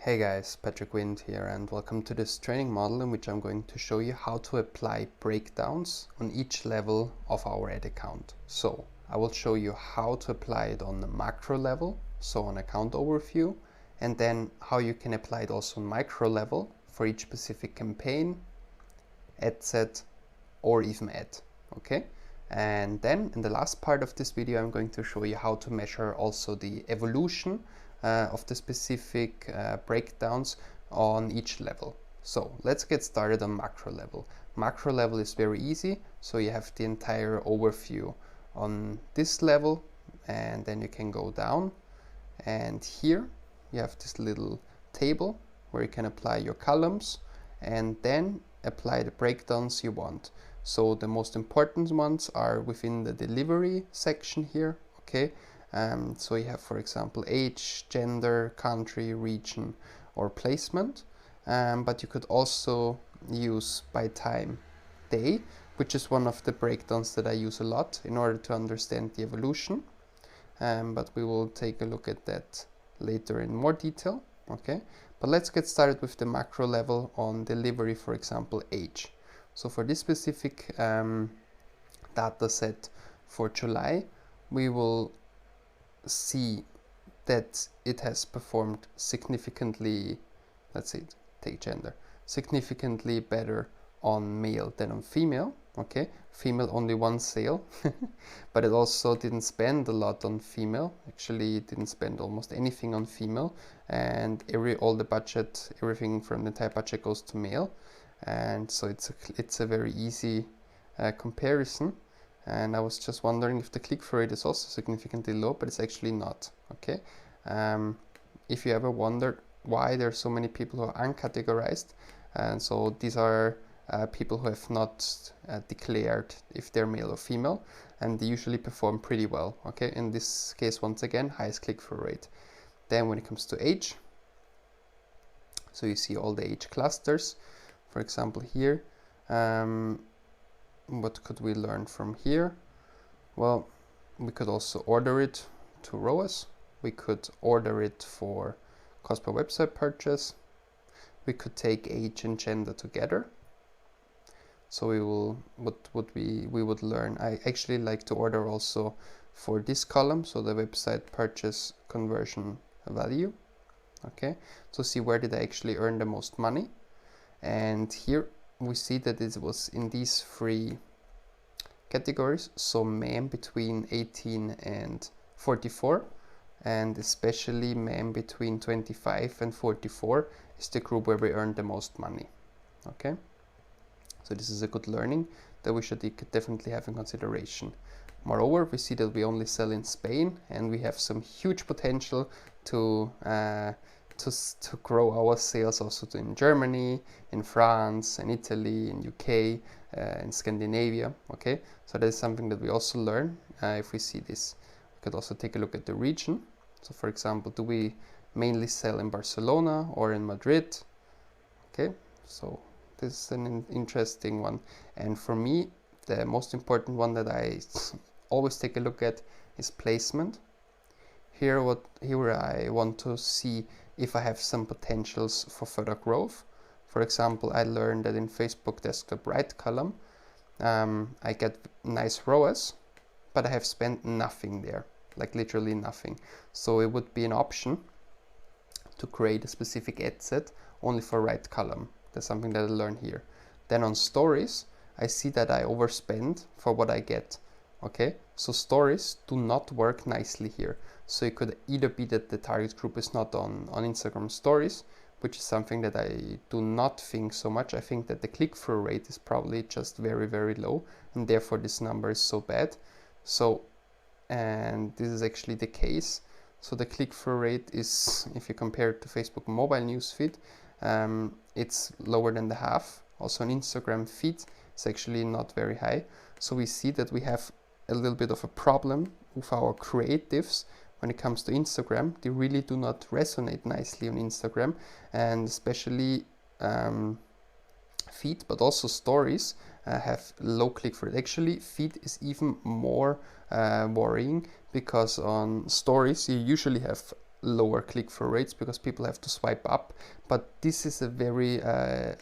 Hey guys, Patrick Wind here and welcome to this training model in which I'm going to show you how to apply breakdowns on each level of our ad account. So I will show you how to apply it on the macro level, so on account overview, and then how you can apply it also on micro level for each specific campaign, ad set, or even ad. Okay? And then in the last part of this video I'm going to show you how to measure also the evolution of the specific breakdowns on each level. So let's get started on macro level. Macro level is very easy, so you have the entire overview on this level, and then you can go down, and here you have this little table where you can apply your columns and then apply the breakdowns you want. So the most important ones are within the delivery section here, okay? So you have, for example, age, gender, country, region, or placement. But you could also use by time, day, which is one of the breakdowns that I use a lot in order to understand the evolution. But we will take a look at that later in more detail, okay? But let's get started with the macro level on delivery, for example, age. So for this specific data set for July, we will see that it has performed significantly, let's say, take gender, significantly better on male than on female. Okay, female only one sale, but it also didn't spend a lot on female. Actually, it didn't spend almost anything on female, and all the budget, everything from the entire budget goes to male, and so it's a very easy comparison. And I was just wondering if the click-through rate is also significantly low, but it's actually not. Okay, if you ever wondered why there are so many people who are uncategorized, and so these are people who have not declared if they're male or female, and they usually perform pretty well. Okay, in this case, once again, highest click-through rate. Then when it comes to age, so you see all the age clusters. For example, here, what could we learn from here? Well, we could also order it to ROAS. We could order it for cost per website purchase. We could take age and gender together. So we will, we would learn. I actually like to order also for this column, so the website purchase conversion value. Okay, so see where did I actually earn the most money. And here we see that it was in these three categories, so men between 18 and 44, and especially men between 25 and 44 is the group where we earned the most money. Okay, so this is a good learning that we should definitely have in consideration. Moreover, we see that we only sell in Spain, and we have some huge potential to grow our sales also in Germany, in France, in Italy, in UK, in Scandinavia. Okay, so that is something that we also learn if we see this. We could also take a look at the region. So for example, do we mainly sell in Barcelona or in Madrid? Okay, so this is an interesting one. And for me, the most important one that I always take a look at is placement. Here I want to see if I have some potentials for further growth. For example, I learned that in Facebook desktop right column, I get nice ROAS, but I have spent nothing there, like literally nothing. So it would be an option to create a specific ad set only for right column. That's something that I learned here. Then on stories, I see that I overspend for what I get. Okay, so stories do not work nicely here. So it could either be that the target group is not on Instagram stories, which is something that I do not think so much. I think that the click-through rate is probably just very, very low, and therefore this number is so bad. So, and this is actually the case. So the click-through rate is, if you compare it to Facebook mobile newsfeed, it's lower than the half. Also on Instagram feed, it's actually not very high. So we see that we have a little bit of a problem with our creatives when it comes to Instagram. They really do not resonate nicely on Instagram, and especially feed, but also stories have low click-through rate. Actually, feed is even more worrying, because on stories you usually have lower click-through rates because people have to swipe up, but this is a very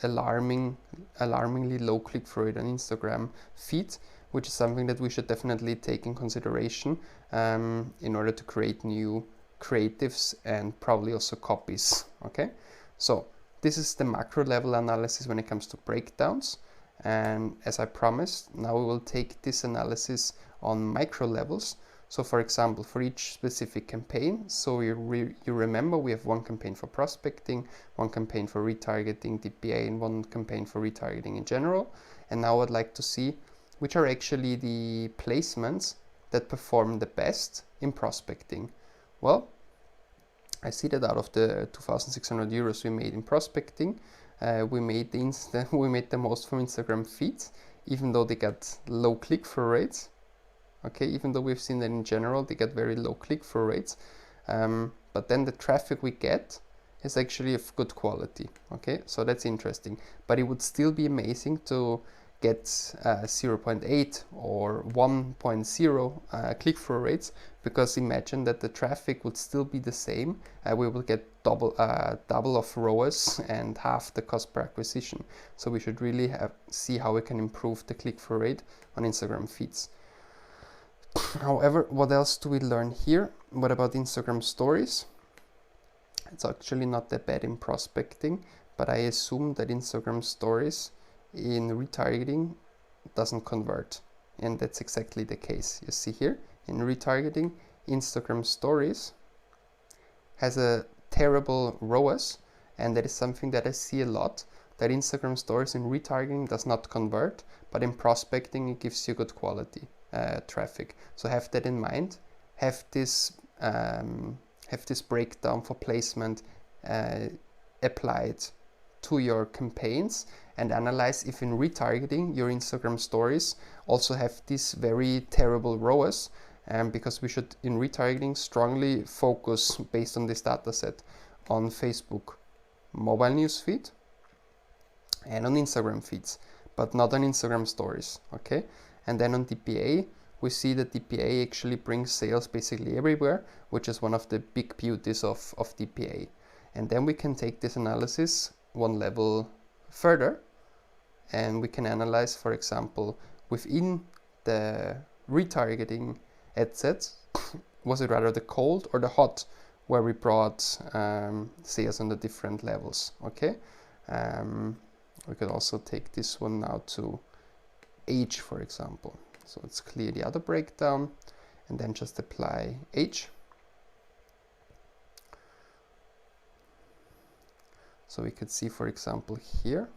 alarmingly low click-through rate on Instagram feed, which is something that we should definitely take in consideration in order to create new creatives and probably also copies. Okay, so this is the macro level analysis when it comes to breakdowns, and as I promised, now we will take this analysis on micro levels. So for example, for each specific campaign, so you remember we have one campaign for prospecting, one campaign for retargeting DPA, and one campaign for retargeting in general. And now I'd like to see which are actually the placements that perform the best in prospecting. Well, I see that out of the 2,600 euros we made in prospecting, we made the most from Instagram feeds, even though they got low click-through rates. Okay, even though we've seen that in general they get very low click-through rates, but then the traffic we get is actually of good quality. Okay, so that's interesting, but it would still be amazing to get 0.8 or 1.0 click-through rates, because imagine that the traffic would still be the same. We will get double of ROAS and half the cost per acquisition. So we should really see how we can improve the click-through rate on Instagram feeds. However, what else do we learn here? What about Instagram stories? It's actually not that bad in prospecting, but I assume that Instagram stories in retargeting doesn't convert, and that's exactly the case. You see here in retargeting, Instagram stories has a terrible ROAS, and that is something that I see a lot, that Instagram stories in retargeting does not convert, but in prospecting it gives you good quality traffic. So have that in mind. Have this breakdown for placement applied to your campaigns, and analyze if in retargeting your Instagram stories also have this very terrible ROAS, because we should in retargeting strongly focus based on this data set on Facebook mobile newsfeed and on Instagram feeds, but not on Instagram stories. Okay, and then on DPA, we see that DPA actually brings sales basically everywhere, which is one of the big beauties of DPA. And then we can take this analysis one level further, and we can analyze, for example, within the retargeting ad sets, was it rather the cold or the hot where we brought sales on the different levels. Okay, we could also take this one now to age, for example. So let's clear the other breakdown and then just apply age. So we could see, for example, here,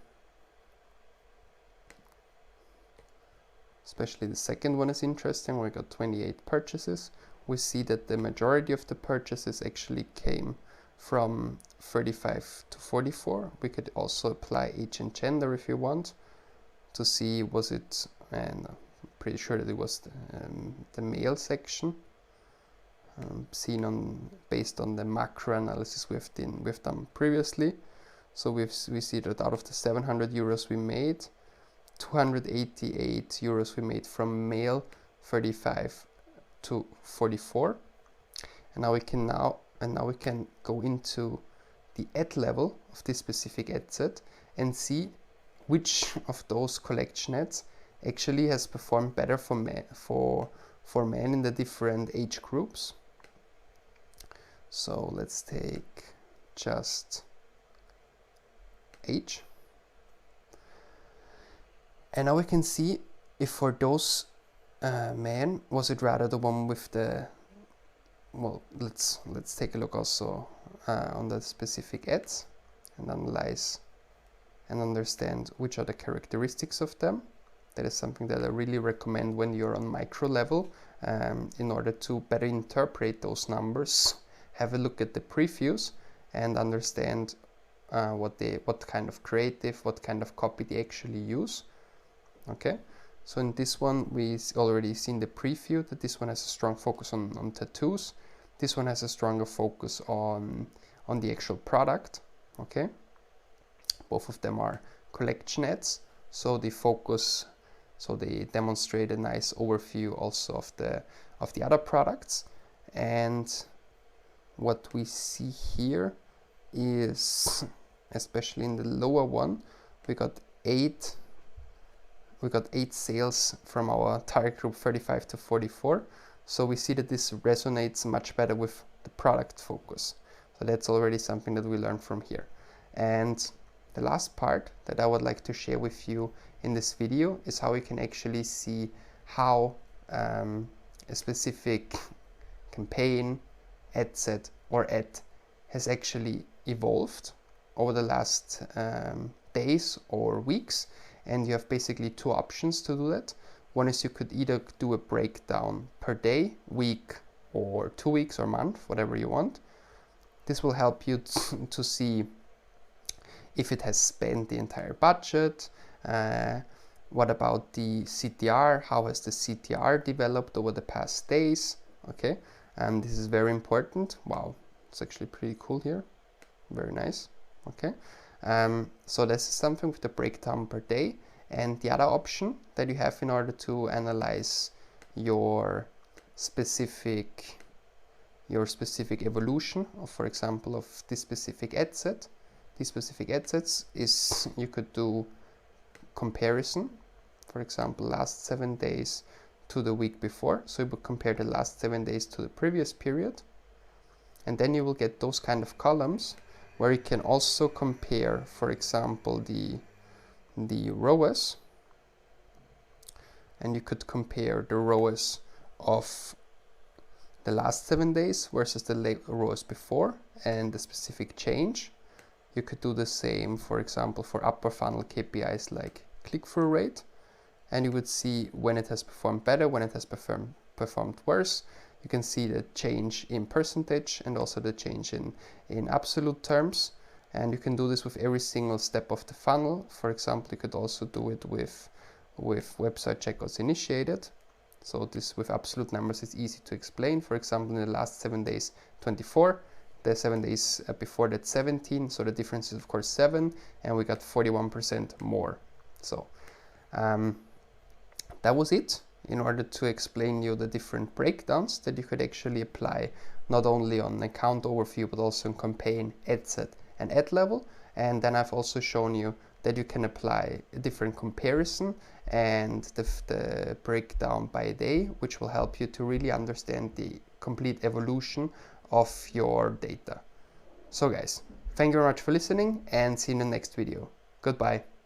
especially the second one is interesting. We got 28 purchases. We see that the majority of the purchases actually came from 35 to 44. We could also apply age and gender if you want to see was it, and I'm pretty sure that it was the male section, seen based on the macro analysis we've done previously. So we see that out of the 700 euros we made, 288 euros we made from male 35 to 44. And now we can go into the ad level of this specific ad set and see which of those collection ads actually has performed better for men in the different age groups. So let's take just age. And now we can see if for those men, was it rather the one with the, well, let's take a look also on the specific ads and analyze and understand which are the characteristics of them. That is something that I really recommend when you're on micro level, in order to better interpret those numbers. Have a look at the previews and understand what kind of creative, what kind of copy they actually use. Okay, so in this one we already seen the preview that this one has a strong focus on tattoos. This one has a stronger focus on the actual product. Okay, both of them are collection ads, so they demonstrate a nice overview also of the other products. And what we see here is, especially in the lower one, we got eight sales from our target group 35 to 44. So we see that this resonates much better with the product focus. So that's already something that we learned from here. And the last part that I would like to share with you in this video is how we can actually see how a specific campaign, ad set, or ad has actually evolved over the last days or weeks. And you have basically two options to do that. One is you could either do a breakdown per day, week, or 2 weeks or month, whatever you want. This will help you to see if it has spent the entire budget, what about the CTR, how has the CTR developed over the past days, okay? This is very important. Wow, it's actually pretty cool here, very nice, okay? So this is something with the breakdown per day. And the other option that you have in order to analyze your specific evolution of, for example, of this specific ad set. These specific ad sets is you could do comparison, for example, last 7 days to the week before. So you would compare the last 7 days to the previous period. And then you will get those kind of columns where you can also compare, for example, the ROAS, and you could compare the ROAS of the last 7 days versus the ROAS before and the specific change. You could do the same, for example, for upper funnel KPIs like click-through rate, and you would see when it has performed better, when it has performed worse. You can see the change in percentage and also the change in absolute terms. And you can do this with every single step of the funnel. For example, you could also do it with website checkouts initiated. So this with absolute numbers is easy to explain. For example, in the last 7 days, 24. The 7 days before that, 17. So the difference is of course 7, and we got 41% more. So that was it in order to explain you the different breakdowns that you could actually apply not only on account overview but also in campaign, ad set, and ad level. And then I've also shown you that you can apply a different comparison and the breakdown by day, which will help you to really understand the complete evolution of your data. So guys, thank you very much for listening, and see you in the next video. Goodbye.